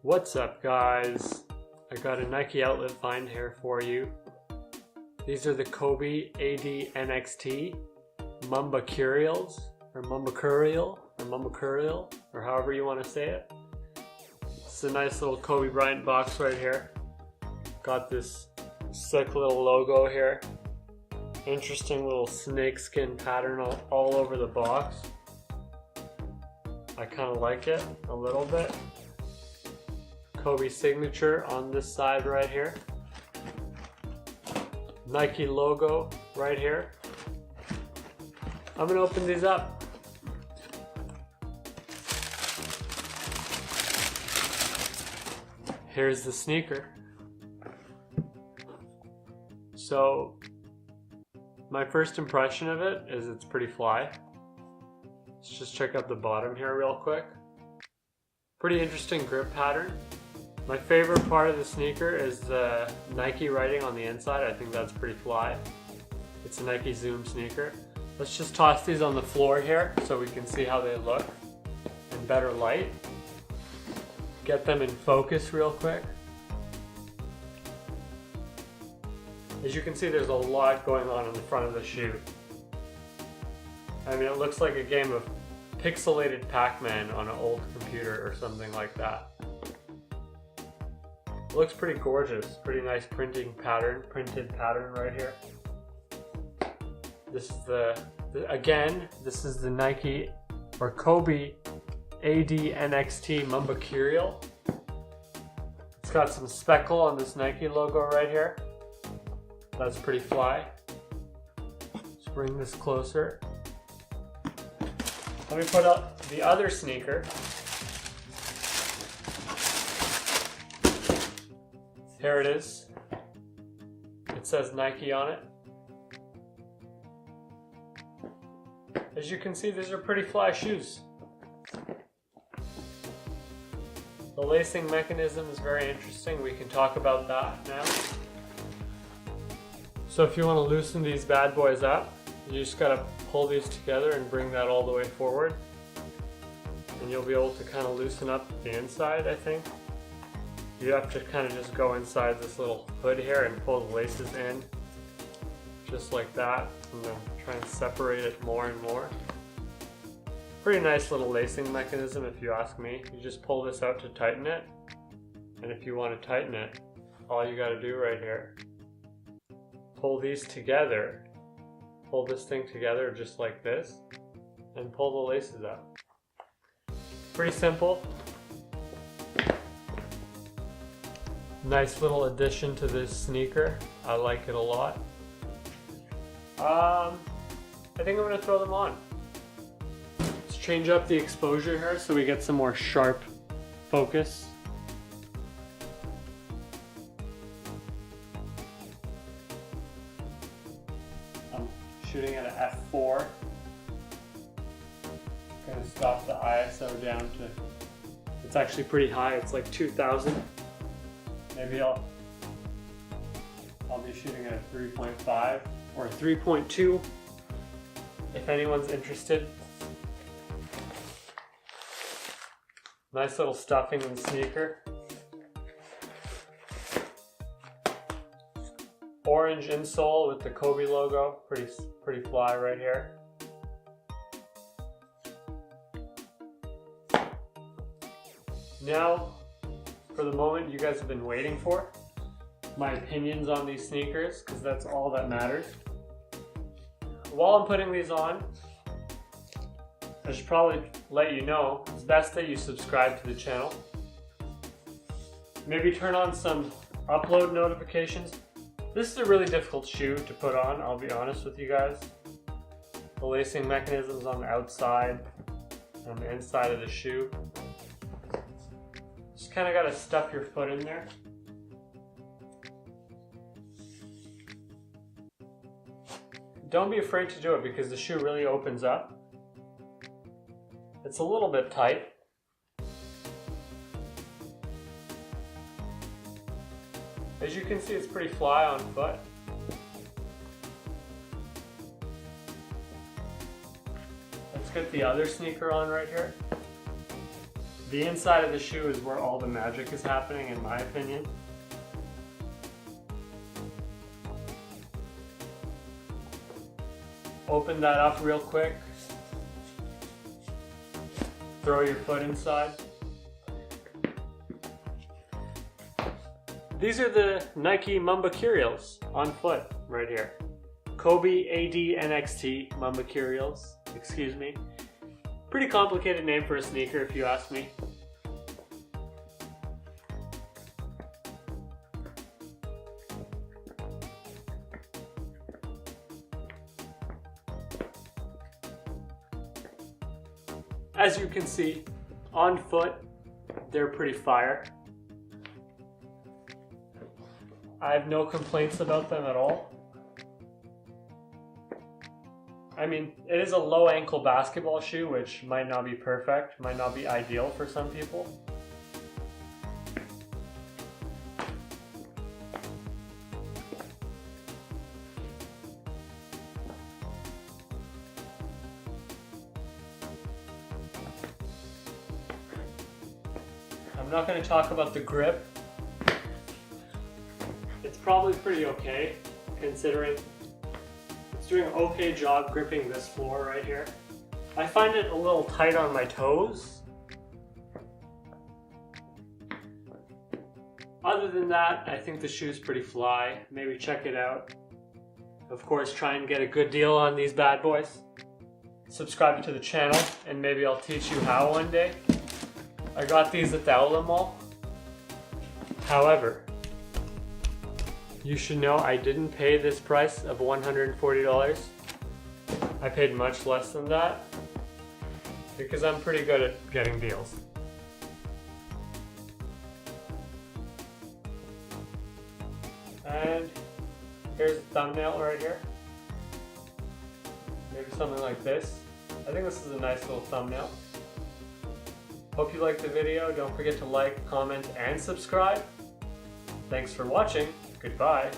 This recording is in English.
What's up, guys? I got a Nike outlet find here for you. These are the Kobe AD NXT Mambacurials, or Mambacurial, or however you want to say it. It's a nice little Kobe Bryant box right here. Got this sick little logo here. Interesting little snakeskin pattern all over the box. I kind of like it a little bit. Kobe signature on this side right here. Nike logo right here. I'm gonna open these up. Here's the sneaker. So my first impression of it is it's pretty fly. Let's just check out the bottom here real quick. Pretty interesting grip pattern. My favorite part of the sneaker is the Nike writing on the inside. I think that's pretty fly. It's a Nike Zoom sneaker. Let's just toss these on the floor here so we can see how they look in better light. Get them in focus real quick. As you can see, there's a lot going on in the front of the shoe. I mean, it looks like a game of pixelated Pac-Man on an old computer or something like that. It looks pretty gorgeous. Pretty nice printed pattern right here. This is this is the Nike or Kobe AD NXT Mambacurial. It's got some speckle on this Nike logo right here. That's pretty fly. Let's bring this closer. Let me put up the other sneaker. Here it is. It says Nike on it. As you can see, these are pretty fly shoes. The lacing mechanism is very interesting. We can talk about that now. So if you want to loosen these bad boys up, you just gotta pull these together and bring that all the way forward. And you'll be able to kind of loosen up the inside, I think. You have to kind of just go inside this little hood here and pull the laces in, just like that, and then try and separate it more and more. Pretty nice little lacing mechanism if you ask me. You just pull this out to tighten it, and if you want to tighten it, all you gotta do right here, pull these together, pull this thing together just like this, and pull the laces out. Pretty simple. Nice little addition to this sneaker. I like it a lot. I think I'm gonna throw them on. Let's change up the exposure here so we get some more sharp focus. I'm shooting at an f4. Gonna stop the ISO down to, it's actually pretty high, it's like 2000. Maybe I'll be shooting at a 3.5 or a 3.2 if anyone's interested. Nice little stuffing in the sneaker. Orange insole with the Kobe logo, pretty fly right here. Now, for the moment you guys have been waiting for, my opinions on these sneakers, because that's all that matters. While I'm putting these on, I should probably let you know, it's best that you subscribe to the channel. Maybe turn on some upload notifications. This is a really difficult shoe to put on, I'll be honest with you guys. The lacing mechanisms on the outside and the inside of the shoe. Just kind of got to stuff your foot in there. Don't be afraid to do it because the shoe really opens up. It's a little bit tight. As you can see, it's pretty fly on foot. Let's get the other sneaker on right here. The inside of the shoe is where all the magic is happening, in my opinion. Open that up real quick. Throw your foot inside. These are the Nike Mambacurials on foot right here. Kobe AD NXT Mambacurials, excuse me. Pretty complicated name for a sneaker if you ask me. As you can see, on foot, they're pretty fire. I have no complaints about them at all. I mean, it is a low ankle basketball shoe, which might not be perfect, might not be ideal for some people. I'm not going to talk about the grip. It's probably pretty okay, considering it's doing an okay job gripping this floor right here. I find it a little tight on my toes. Other than that, I think the shoe's pretty fly. Maybe check it out. Of course, try and get a good deal on these bad boys. Subscribe to the channel, and maybe I'll teach you how one day. I got these at the outlet mall. However, you should know I didn't pay this price of $140. I paid much less than that because I'm pretty good at getting deals. And here's the thumbnail right here. Maybe something like this. I think this is a nice little thumbnail. Hope you liked the video. Don't forget to like, comment, and subscribe. Thanks for watching. Goodbye.